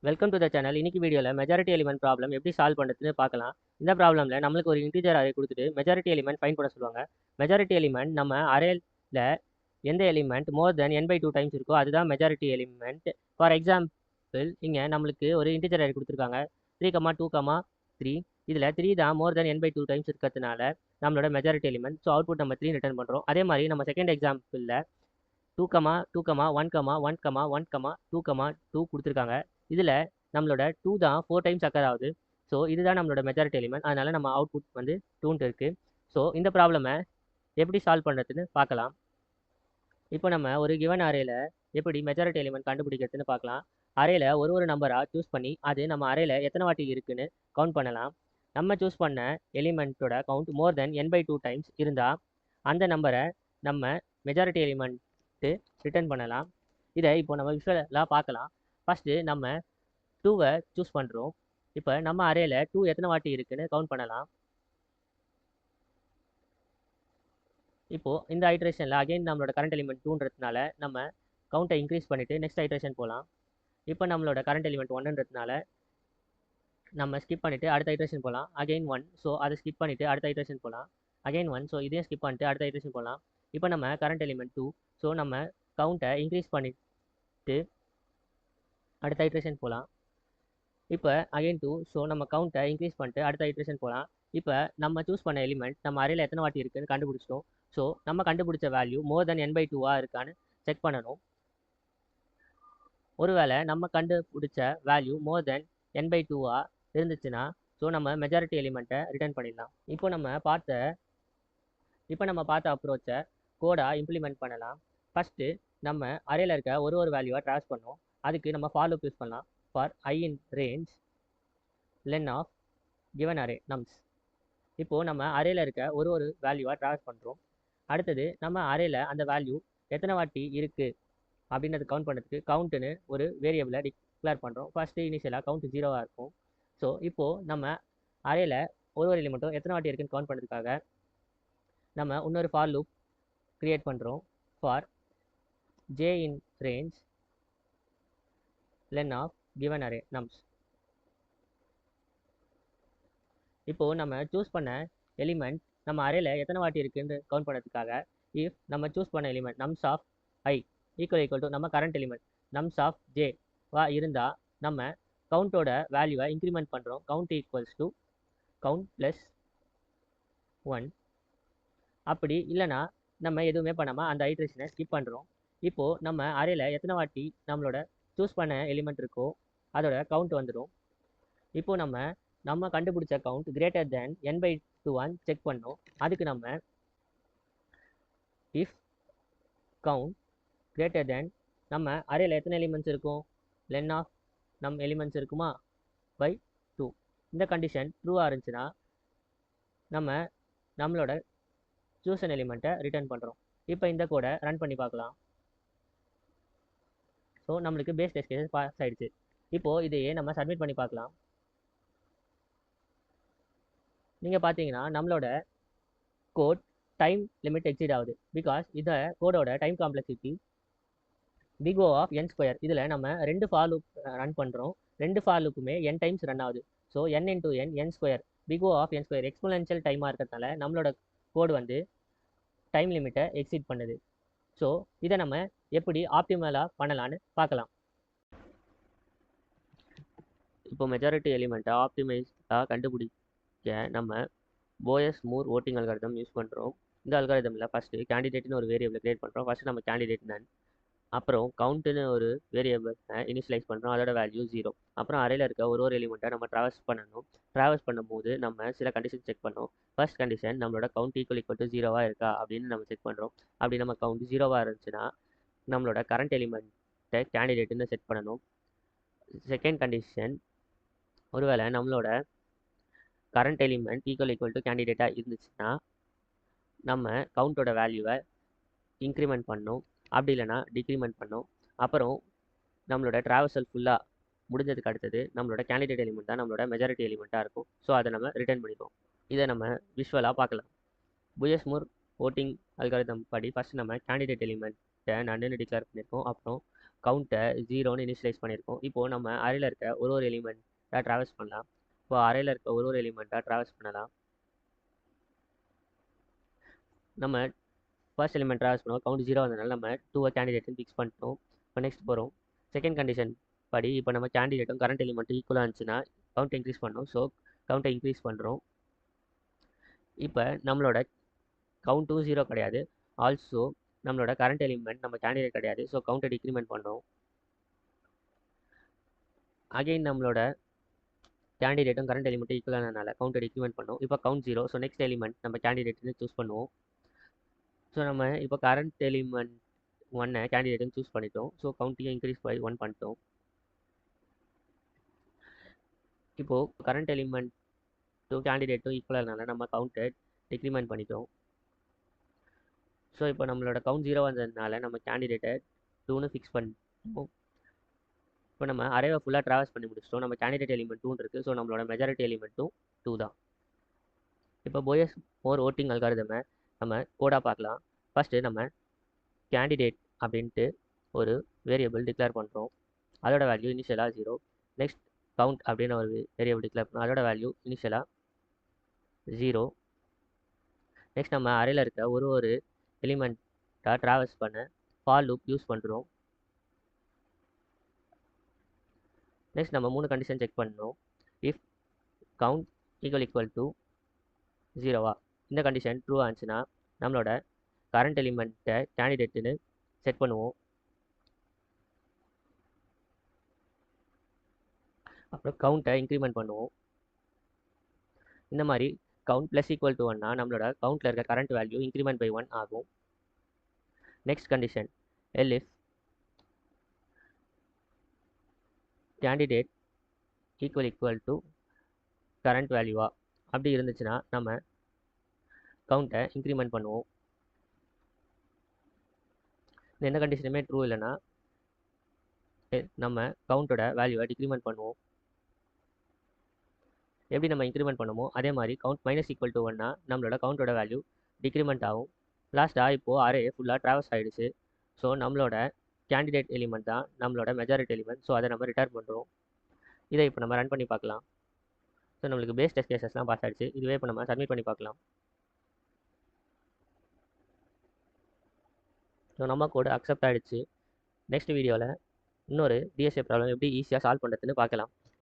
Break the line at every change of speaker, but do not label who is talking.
Welcome to the channel. இன்னைக்கு வீடியோவில் majority element problem எப்படி சால்வ் பண்ணுறதுன்னு பார்க்கலாம். இந்த ப்ராப்ளமில் நம்மளுக்கு ஒரு இன்டிஜர் அரே கொடுத்துட்டு மெஜாரிட்டி எலிமெண்ட் ஃபைண்ட் பண்ண சொல்லுவாங்க. மெஜாரிட்டி எலிமெண்ட் நம்ம அரேல எந்த எலிமெண்ட் மோர் தென் n/2 டைம்ஸ் இருக்கோ அதுதான் மெஜாரிட்டி எலிமெண்ட். ஃபார் எக்ஸாம்பிள் இங்கே நம்மளுக்கு ஒரு இன்டிஜர் அரே கொடுத்துருக்காங்க 3,2,3. இதில் 3 தான் மோர் தென் n/2 டைம்ஸ் இருக்கிறதுனால நம்மளோட மெஜாரிட்டி எலிமெண்ட். ஸோ அவுட்புட் நம்ம 3 ரிட்டர்ன் பண்ணுறோம். அதே மாதிரி நம்ம செகண்ட் எக்ஸாம்பிளில் 2,2,1,1,1,2,2 கொடுத்துருக்காங்க. இதில் நம்மளோட 2 தான் 4 டைம்ஸ் அக்கர் ஆகுது. ஸோ இதுதான் நம்மளோட மெஜாரிட்டி எலிமெண்ட். அதனால நம்ம அவுட்புட் வந்து 2 இருக்கு. ஸோ இந்த ப்ராப்ளமை எப்படி சால்வ் பண்ணுறதுன்னு பார்க்கலாம். இப்போ நம்ம ஒரு கிவன் அரேல எப்படி மெஜாரிட்டி எலிமெண்ட் கண்டுபிடிக்கிறதுன்னு பார்க்கலாம். அரேல ஒரு நம்பராக சூஸ் பண்ணி அது நம்ம அரேல எத்தனை வாட்டி இருக்குன்னு கவுண்ட் பண்ணலாம். நம்ம சூஸ் பண்ண எலிமெண்ட்டோட கவுண்ட் மோர் தென் n/2 டைம்ஸ் இருந்தால் அந்த நம்பரை நம்ம மெஜாரிட்டி எலிமெண்ட்டு ரிட்டர்ன் பண்ணலாம். இதை இப்போ நம்ம விஷுவலாக பார்க்கலாம். ஃபஸ்ட்டு நம்ம 2வை சூஸ் பண்ணுறோம். இப்போ நம்ம அரேல 2 எத்தனை வாட்டி இருக்குன்னு கவுண்ட் பண்ணலாம். இப்போது இந்த ஐட்ரேஷனில் அகைன் நம்மளோட கரண்ட் எலிமெண்ட் 2ன்றதுனால நம்ம கவுண்ட்டை இன்க்ரீஸ் பண்ணிவிட்டு நெக்ஸ்ட் ஐட்ரேஷன் போகலாம். இப்போ நம்மளோட கரண்ட் எலிமெண்ட் 1ன்றதுனால நம்ம ஸ்கிப் பண்ணிவிட்டு அடுத்த ஐட்ரேஷன் போகலாம். அகைன் 1. ஸோ அதை ஸ்கிப் பண்ணிவிட்டு அடுத்த ஐட்ரேஷன் போகலாம். அகைன் 1. ஸோ இதையும் ஸ்கிப் பண்ணிட்டு அடுத்த ஐட்ரேஷன் போகலாம். இப்போ நம்ம கரண்ட் எலிமெண்ட் 2. ஸோ நம்ம கவுண்ட்டை இன்க்ரீஸ் பண்ணிவிட்டு அடுத்த ஐட்ரேஷன் போகலாம். இப்போ அகைன் 2. ஸோ நம்ம கவுண்ட்டை இன்க்ரீஸ் பண்ணிட்டு அடுத்த ஐட்ரேஷன் போகலாம். இப்போ நம்ம சூஸ் பண்ண எலிமெண்ட் நம்ம அரேல எத்தனை வாட்டி இருக்குன்னு கண்டுபிடிச்சிட்டோம். ஸோ நம்ம கண்டுபிடிச்ச வேல்யூ மோர் தென் n/2 இருக்கான்னு செக் பண்ணணும். ஒருவேளை நம்ம கண்டுபிடிச்ச வேல்யூ மோர் தென் n/2 இருந்துச்சுன்னா ஸோ நம்ம மெஜாரிட்டி எலிமெண்ட்டை ரிட்டர்ன் பண்ணிடலாம். இப்போ நம்ம பார்த்த அப்ரோச்சை கோடாக இம்ப்ளிமெண்ட் பண்ணலாம். ஃபஸ்ட்டு நம்ம அரேல இருக்க ஒரு வேல்யூவை ட்ரான்ஸ் பண்ணோம். அதுக்கு நம்ம ஃபார் லூப் யூஸ் பண்ணலாம். For I in range len of given array nums. இப்போது நம்ம அரேல இருக்க ஒரு வேல்யூவாக ட்ரான்ஸ் பண்ணுறோம். அடுத்தது நம்ம அரேல அந்த வேல்யூ எத்தனை வாட்டி இருக்குது அப்படின்றது கவுண்ட் பண்ணுறதுக்கு கவுண்ட்டுன்னு ஒரு வேரியபிளை டிக்ளேர் பண்ணுறோம். ஃபஸ்ட்டு இனிஷியலாக கவுண்ட் 0 இருக்கும். ஸோ இப்போது நம்ம அரேல ஒரு எலிமெண்ட்டும் எத்தனை வாட்டி இருக்குன்னு கவுண்ட் பண்ணுறதுக்காக நம்ம இன்னொரு ஃபார் லூப் க்ரியேட் பண்ணுறோம். For j in range len of given array nums. இப்போது நம்ம சூஸ் பண்ண எலிமெண்ட் நம்ம அரேல எத்தனை வாட்டி இருக்குன்னு கவுண்ட் பண்ணுறதுக்காக இஃப் நம்ம சூஸ் பண்ண element nums of I equal to நம்ம current element nums of j இருந்தால் நம்ம கவுண்டோட வேல்யூவை இன்க்ரிமெண்ட் பண்ணுறோம். Count equals to count plus 1. அப்படி இல்லைனா நம்ம எதுவுமே பண்ணாமல் அந்த ஐட்ரேஷனை ஸ்கிப் பண்ணுறோம். இப்போது நம்ம அரேல எத்தனை வாட்டி நம்மளோட சூஸ் பண்ண எலிமெண்ட் இருக்கோ அதோட கவுண்ட் வந்துடும். இப்போது நம்ம கண்டுபிடிச்ச count greater than n/2 check பண்ணோம். அதுக்கு நம்ம இஃப் கவுண்ட் கிரேட்டர் தேன் நம்ம அரேல எத்தனை எலிமெண்ட்ஸ் இருக்கும் len of நம் எலிமெண்ட்ஸ் இருக்குமா by 2. இந்த கண்டிஷன் ட்ரூவாக இருந்துச்சுன்னா நம்மளோட சூசன் எலிமெண்ட்டை ரிட்டர்ன் பண்ணுறோம். இப்போ இந்த கோடை ரன் பண்ணி பார்க்கலாம். ஸோ நம்மளுக்கு பேஸ் டெஸ்ட் கேஸ் பாஸ் ஆகிடுச்சு. இப்போது இதையே நம்ம சப்மிட் பண்ணி பார்க்கலாம். நீங்கள் பார்த்தீங்கன்னா நம்மளோட கோட் டைம் லிமிட் எக்ஸீட் ஆகுது. பிகாஸ் இதை கோடோட time complexity big O of n². இதில் நம்ம 2 ஃபார் லூப் ரன் பண்ணுறோம். 2 ஃபார் லூப்புமே n டைம்ஸ் ரன் ஆகுது. So n × n² big O of n² exponential டைமாக இருக்கிறதுனால நம்மளோட கோடு வந்து டைம் லிமிட்டை எக்ஸீட் பண்ணுது. ஸோ இதை நம்ம எப்படி ஆப்டிமலாக பண்ணலான்னு பார்க்கலாம். இப்போ மெஜாரிட்டி எலிமெண்ட்டை ஆப்டிமைஸாக கண்டுபிடிக்க நம்ம Poes Moore voting algorithm use பண்ணுறோம். இந்த அல்காரிதமில் ஃபஸ்ட்டு கேண்டிடேட்னு ஒரு வேரியபிளை கிரியேட் பண்ணுறோம். ஃபஸ்ட்டு நம்ம கேண்டிடேட் நன். அப்புறம் கவுண்ட்டுன்னு ஒரு வேரியபிளை இனிஷியலைஸ் பண்ணுறோம். அதோட வேல்யூ 0. அப்புறம் அரேல இருக்க ஒரு எலிமெண்ட்டை நம்ம ட்ராவர்ஸ் பண்ணணும். ட்ராவர்ஸ் பண்ணும்போது நம்ம சில கண்டிஷன் செக் பண்ணோம். ஃபர்ஸ்ட் கண்டிஷன் நம்மளோட கவுண்ட் ஈக்குவல் டு 0 இருக்கா அப்படின்னு நம்ம செக் பண்ணுறோம். அப்படி நம்ம கவுண்ட் 0 இருந்துச்சுன்னா நம்மளோட கரண்ட் எலிமெண்ட்டை கேண்டிடேட்டுன்னு செட் பண்ணணும். செகண்ட் கண்டிஷன் ஒருவேளை நம்மளோட கரண்ட் எலிமெண்ட் ஈக்குவல் டு கேண்டிடேட்டாக இருந்துச்சுன்னா நம்ம கவுண்டோட வேல்யூவை இன்க்ரிமெண்ட் பண்ணணும். அப்படி இல்லைனா டிக்ரிமெண்ட் பண்ணோம். அப்புறம் நம்மளோட ட்ராவர்சல் ஃபுல்லாக முடிஞ்சதுக்கு அடுத்தது நம்மளோட கேண்டிடேட் எலிமெண்ட் தான் நம்மளோட மெஜாரிட்டி எலிமெண்ட்டாக இருக்கும். ஸோ அதை நம்ம ரிட்டர்ன் பண்ணிடுவோம். இதை நம்ம விஷுவலாக பார்க்கலாம். போயஸ் மூர் ஓட்டிங் அல்காரிதம் படி ஃபஸ்ட்டு நம்ம கேண்டிடேட் எலிமெண்ட்டை நன்னு டிக்ளேர் பண்ணியிருக்கோம். அப்புறம் கவுண்ட்டை 0ன்னு இனிஷியலைஸ் பண்ணியிருக்கோம். இப்போது நம்ம அரேயில் இருக்க ஒரு எலிமெண்ட்டாக ட்ராவல்ஸ் பண்ணலாம். இப்போ அரேயில் இருக்க ஒரு எலிமெண்ட்டாக ட்ராவல்ஸ் பண்ணலாம். நம்ம ஃபர்ஸ்ட் எலிமெண்ட் ட்ராவல்ஸ் பண்ணுவோம். கவுண்ட் 0 வந்ததுனால நம்ம 2 கேண்டிடேட்னு ஃபிக்ஸ் பண்ணிட்டோம். இப்போ நெக்ஸ்ட் போகிறோம். செகண்ட் கண்டிஷன் படி இப்போ நம்ம கேண்டிடேட்டும் கரண்ட் எலிமெண்ட்டும் ஈக்குவலாக இருந்துச்சுன்னா கவுண்ட் இன்க்ரீஸ் பண்ணோம். ஸோ கவுண்ட்டை இன்க்ரீஸ் பண்ணுறோம். இப்போ நம்மளோட கவுண்ட்டும் 0 கிடையாது. ஆல்சோ நம்மளோட கரண்ட் எலிமெண்ட் நம்ம கேண்டிடேட் கிடையாது. ஸோ கவுண்ட்டை டிக்ரிமெண்ட் பண்ணுறோம். அகைன் நம்மளோட கேண்டிடேட்டும் கரண்ட் எலிமெண்ட்டும் ஈக்குவலானதுனால கவுண்ட்டை டிக்ரிமெண்ட் பண்ணோம். இப்போ கவுண்ட் 0. ஸோ நெக்ஸ்ட் எலிமெண்ட் நம்ம கேண்டிடேட்னு சூஸ் பண்ணுவோம். ஸோ நம்ம இப்போ கரண்ட் எலிமெண்ட் 1 கேண்டிடேட்னு சூஸ் பண்ணிட்டோம். ஸோ கவுண்ட்டையும் இன்க்ரீஸ் பை 1 பண்ணிட்டோம். இப்போது கரண்ட் எலிமெண்ட்டும் கேண்டிடேட்டும் ஈக்குவலானதுனால நம்ம கவுண்ட்டை டிக்ரிமெண்ட் பண்ணிட்டோம். ஸோ இப்போ நம்மளோட கவுண்ட் 0 வந்ததுனால நம்ம கேண்டிடேட்டை 2ன்னு ஃபிக்ஸ் பண்ணிட்டோம். இப்போ நம்ம அரேவை ஃபுல்லாக ட்ராவல்ஸ் பண்ணி முடிச்சிட்டோம். நம்ம கேண்டிடேட் எலிமெண்ட் 2 இருக்குது. ஸோ நம்மளோட மெஜாரிட்டி எலிமெண்ட்டும் 2 தான். இப்போ போயஸ் மோர் ஓட்டிங் அல்காரிதமை நம்ம கோடாக பார்க்கலாம். ஃபஸ்ட்டு நம்ம கேண்டிடேட் அப்படின்ட்டு ஒரு வேரியபிள் டிக்ளேர் பண்ணுறோம். அதோட வேல்யூ இனிஷியலாக 0. நெக்ஸ்ட் கவுண்ட் அப்படின்னு ஒரு வேரியபிள் டிக்ளேர் பண்ணுறோம். அதோட வேல்யூ இனிஷியலாக 0. நெக்ஸ்ட் நம்ம அரேயில் இருக்க ஒரு எலிமெண்ட்டாக ட்ராவல்ஸ் பண்ண ஃபார் லூப் யூஸ் பண்ணுறோம். நெக்ஸ்ட் நம்ம 3 கண்டிஷன் செக் பண்ணணும். இஃப் கவுண்ட் ஈக்குவல் டு 0வா, இந்த கண்டிஷன் ட்ரூ ஆச்சுன்னா நம்மளோட கரண்ட் எலிமெண்ட்டை கேண்டிடேட்டுன்னு செட் பண்ணுவோம். அப்புறம் கவுண்ட்டை இன்க்ரிமெண்ட் பண்ணுவோம். இந்த மாதிரி கவுண்ட் ப்ளஸ் ஈக்குவல் டு 1னா நம்மளோட கவுண்ட்டில் இருக்க கரண்ட் வேல்யூ இன்க்ரிமெண்ட் பை 1 ஆகும். Next condition if candidate equal to current வேல்யூவா அப்படி இருந்துச்சுன்னா நம்ம கவுண்ட்டை இன்க்ரிமெண்ட் பண்ணுவோம். எந்த கண்டிஷனுமே ட்ரூ இல்லைன்னா நம்ம கவுண்ட்டோட வேல்யூவை டிக்ரிமெண்ட் பண்ணுவோம். எப்படி நம்ம இன்க்ரிமெண்ட் பண்ணுமோ அதே மாதிரி கவுண்ட் மைனஸ் ஈக்குவல் டு 1னா நம்மளோட கவுண்ட்டோட வேல்யூ டிக்ரிமெண்ட் ஆகும். லாஸ்ட்டாக இப்போது அரே ஃபுல்லாக ட்ராவல்ஸ் ஆகிடுச்சு. ஸோ நம்மளோட கேண்டிடேட் எலிமெண்ட் தான் நம்மளோட மெஜாரிட்டி எலிமெண்ட். ஸோ அதை நம்ம ரிட்டர்ன் பண்ணுறோம். இதை இப்போ நம்ம ரன் பண்ணி பார்க்கலாம். ஸோ நம்மளுக்கு பேஸ் டெஸ்ட் கேசஸ்லாம் பாஸ் ஆகிடுச்சு. இதுவே இப்போ நம்ம சப்மிட் பண்ணி பார்க்கலாம். ஸோ நம்ம கோடு அக்செப்ட் ஆகிடுச்சு. நெக்ஸ்ட் வீடியோவில் இன்னொரு டிஎஸ்ஏ ப்ராப்ளம் எப்படி ஈஸியாக சால்வ் பண்ணுறதுன்னு பார்க்கலாம்.